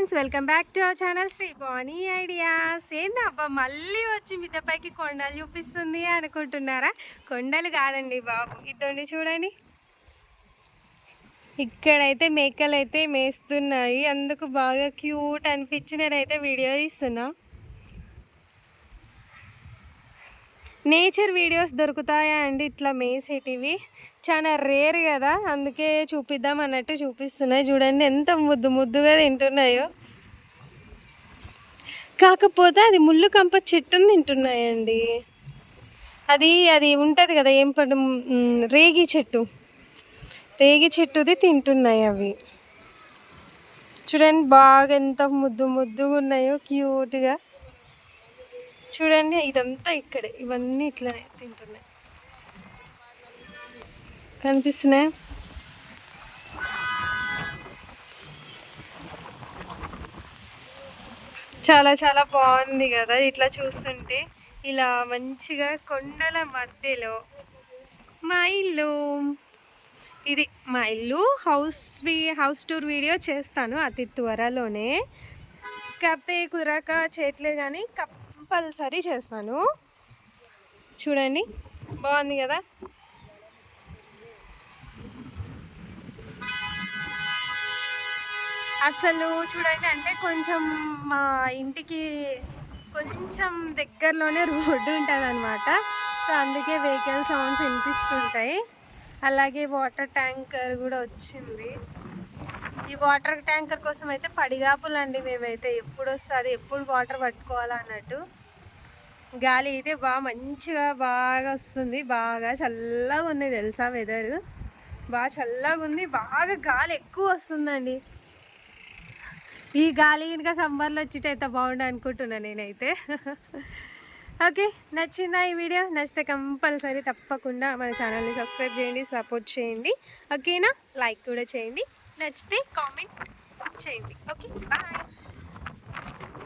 Friends, welcome back to our channel Shri Bhavani ideas. ఏంటబ్బా మళ్ళీ వచ్చి మిద్దపైకి కొండలు చూపిస్తుంది అనుకుంటున్నారా? కొండలు కాదండి బాబు, ఇదండి చూడండి. ఇక్కడైతే మేకలు అయితే మేస్తున్నాయి, అందుకు బాగా క్యూట్ అనిపించినైతే వీడియో ఇస్తున్నా. నేచర్ వీడియోస్ దొరుకుతాయా అండి ఇట్లా మేసేటివి? చాలా రేర్ కదా, అందుకే చూపిద్దాం అన్నట్టు చూపిస్తున్నాయి. చూడండి ఎంత ముద్దు ముద్దుగా తింటున్నాయో. కాకపోతే అది ముళ్ళు కంప చెట్టుని తింటున్నాయండి. అది అది ఉంటుంది కదా, ఏం పండు, రేగి చెట్టు, రేగి చెట్టుది తింటున్నాయి అవి. చూడండి బాగా ఎంత ముద్దు ముద్దుగా ఉన్నాయో, క్యూట్గా. చూడండి ఇదంతా ఇక్కడే, ఇవన్నీ ఇట్లనే తింటున్నాయి, కనిపిస్తున్నాయి. చాలా చాలా బాగుంది కదా ఇట్లా చూస్తుంటే. ఇలా మంచిగా కొండల మధ్యలో మా ఇల్లు, ఇది మా ఇల్లు. హౌస్ టూర్ వీడియో చేస్తాను అతి త్వరలోనే. కాకపోతే కుదరక చేయట్లేదు, కానీ కంపల్సరీ చేస్తాను. చూడండి బాగుంది కదా. అసలు చూడండి, అంటే కొంచెం మా ఇంటికి కొంచెం దగ్గరలోనే రోడ్డు ఉంటుంది అనమాట. సో అందుకే వెహికల్ సౌండ్స్ వినిపిస్తుంటాయి. అలాగే వాటర్ ట్యాంకర్ కూడా వచ్చింది. ఈ వాటర్ ట్యాంకర్ కోసం అయితే పడిగాపులండి మేమైతే, ఎప్పుడు వస్తుంది, ఎప్పుడు వాటర్ పట్టుకోవాలా అన్నట్టు. గాలి అయితే బాగా మంచిగా బాగా వస్తుంది, బాగా చల్లగా ఉంది తెలుసా. వెదర్ బాగా చల్లగా ఉంది, బాగా గాలి ఎక్కువ వస్తుందండి. ఈ గాలి ఇంకా సమ్మర్లో వచ్చేటైతే బాగుండు అనుకుంటున్నాను నేనైతే. ఓకే, నచ్చిందా ఈ వీడియో? నచ్చితే కంపల్సరీ తప్పకుండా మన ఛానల్ని సబ్స్క్రైబ్ చేయండి, సపోర్ట్ చేయండి. ఓకేనా? లైక్ కూడా చేయండి, నచ్చితే కామెంట్ చేయండి. Okay, bye.